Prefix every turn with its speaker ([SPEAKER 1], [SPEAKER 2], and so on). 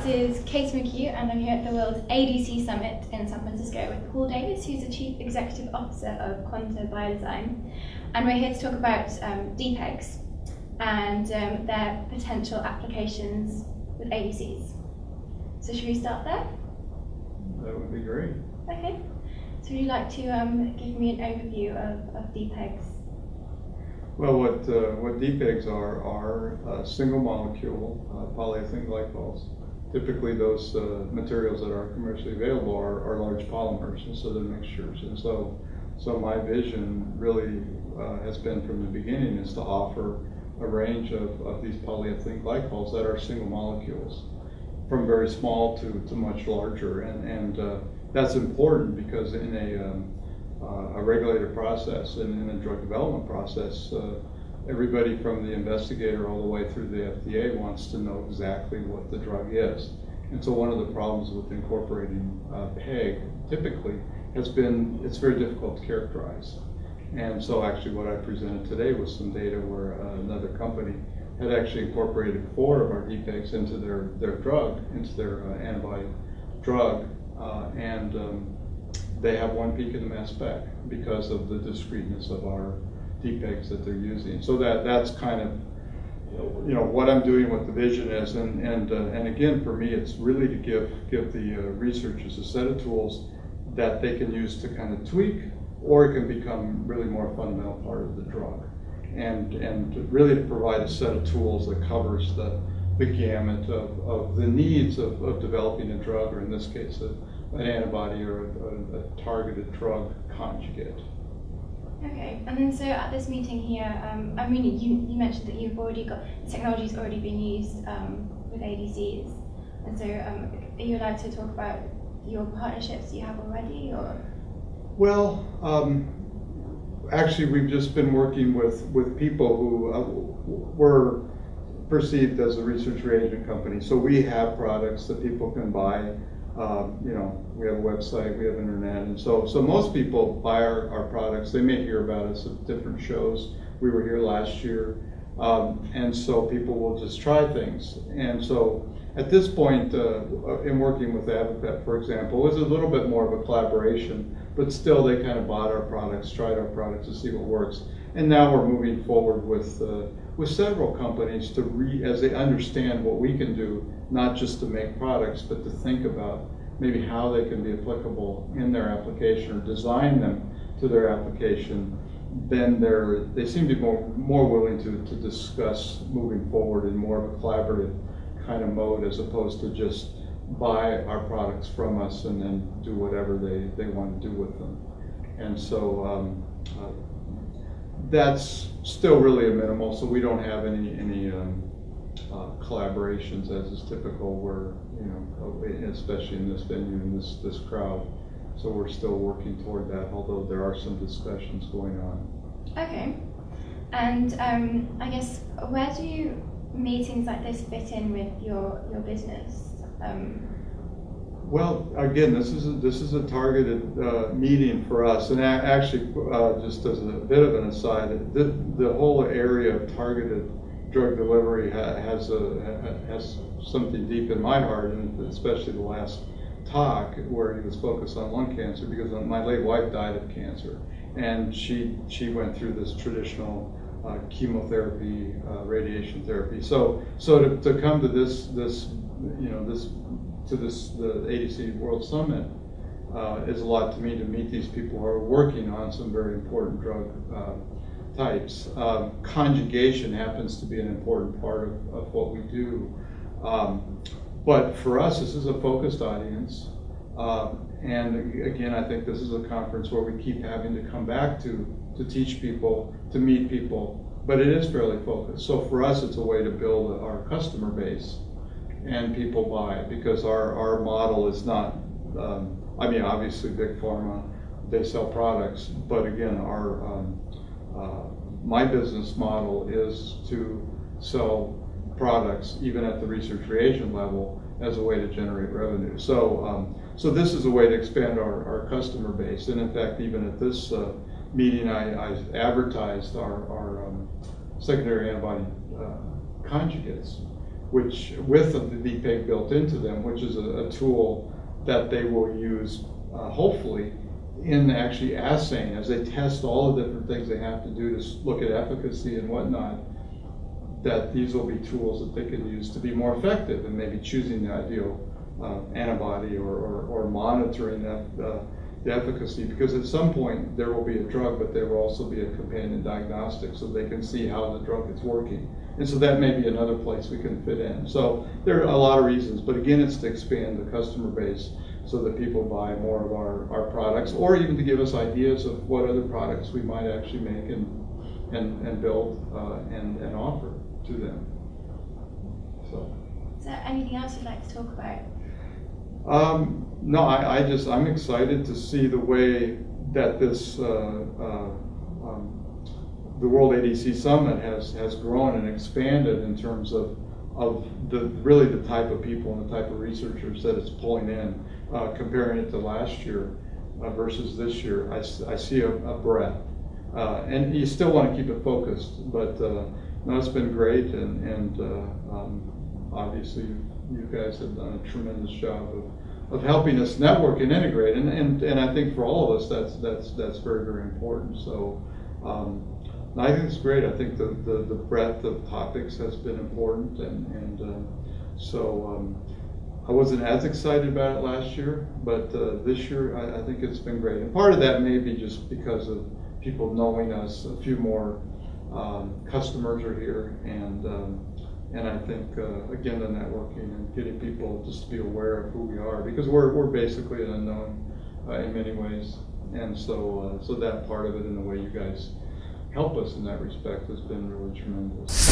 [SPEAKER 1] is Kate McHugh, and I'm here at the World ADC Summit in San Francisco with Paul Davis, who's the Chief Executive Officer of Quanta Biodesign. And we're here to talk about DPEGs and their potential applications with ADCs. So should we start there?
[SPEAKER 2] That would be great.
[SPEAKER 1] Okay. So would you like to give me an overview of DPEGs?
[SPEAKER 2] Well, what DPEGs are single molecule polyethylene glycols. Typically those materials that are commercially available are large polymers, and so they're mixtures. And so my vision really has been from the beginning is to offer a range of these polyethylene glycols that are single molecules, from very small to much larger. And that's important because in a regulated process and in a drug development process, everybody from the investigator all the way through the FDA wants to know exactly what the drug is. And so one of the problems with incorporating PEG typically has been it's very difficult to characterize. And so actually what I presented today was some data where another company had actually incorporated 4 of our DPEGs into their drug, into their antibody drug, and they have one peak in the mass spec because of the discreteness of our DPEGs that they're using. So that's kind of what I'm doing, what the vision is, and again for me it's really to give the researchers a set of tools that they can use to kind of tweak, or it can become really more fundamental part of the drug, and really to provide a set of tools that covers the gamut of the needs of developing a drug, or in this case an antibody or a targeted drug conjugate.
[SPEAKER 1] Okay, and then so at this meeting here, I mean, you mentioned that you've already got, the technology's already been used with ADCs, and so are you allowed to talk about your partnerships you have already, or?
[SPEAKER 2] Well, actually we've just been working with people who were perceived as a research reagent company. So we have products that people can buy. We have a website, we have internet, and so most people buy our products. They may hear about us at different shows. We were here last year, and so people will just try things. And so at this point, in working with Avipet, for example, it was a little bit more of a collaboration, but still they kind of bought our products, tried our products to see what works. And now we're moving forward with several companies as they understand what we can do, not just to make products, but to think about maybe how they can be applicable in their application or design them to their application. Then they seem to be more willing to discuss moving forward in more of a collaborative kind of mode, as opposed to just buy our products from us and then do whatever they want to do with them. And so that's still really a minimal, so we don't have any collaborations as is typical where, especially in this venue and this crowd. So we're still working toward that, although there are some discussions going on.
[SPEAKER 1] Okay. And I guess where do meetings like this fit in with your business?
[SPEAKER 2] Well, again, this is a targeted meeting for us, and actually, just as a bit of an aside, the whole area of targeted drug delivery has something deep in my heart, and especially the last talk where he was focused on lung cancer, because my late wife died of cancer, and she went through this traditional chemotherapy, radiation therapy. So to come to the ADC World Summit is a lot to me, to meet these people who are working on some very important drug types. Conjugation happens to be an important part of what we do. But for us, this is a focused audience. And again, I think this is a conference where we keep having to come back to teach people, to meet people, but it is fairly focused. So for us, it's a way to build our customer base and people buy, because our model is not, obviously big pharma, they sell products, but again, my business model is to sell products even at the research reagent level as a way to generate revenue. So this is a way to expand our customer base, and in fact, even at this meeting, I advertised our secondary antibody conjugates, which with the DPEG built into them, which is a tool that they will use hopefully in actually assaying as they test all the different things they have to do to look at efficacy and whatnot, that these will be tools that they can use to be more effective in maybe choosing the ideal antibody or monitoring the efficacy, because at some point there will be a drug, but there will also be a companion diagnostic so they can see how the drug is working. And so that may be another place we can fit in. So there are a lot of reasons, but again, it's to expand the customer base so that people buy more of our products, or even to give us ideas of what other products we might actually make and build and offer to them. So.
[SPEAKER 1] Is there anything else you'd like to talk about?
[SPEAKER 2] No, I'm excited to see the way that this the World ADC Summit has grown and expanded in terms of really the type of people and the type of researchers that it's pulling in, comparing it to last year versus this year. I see a breadth, and you still want to keep it focused, but no, it's been great, and obviously you guys have done a tremendous job of helping us network and integrate, and I think for all of us that's very, very important. So I think it's great. I think the breadth of topics has been important, and so I wasn't as excited about it last year, but this year I think it's been great. And part of that may be just because of people knowing us. A few more customers are here, and I think again the networking and getting people just to be aware of who we are, because we're basically an unknown in many ways, and so that part of it and the way you guys help us in that respect has been really tremendous.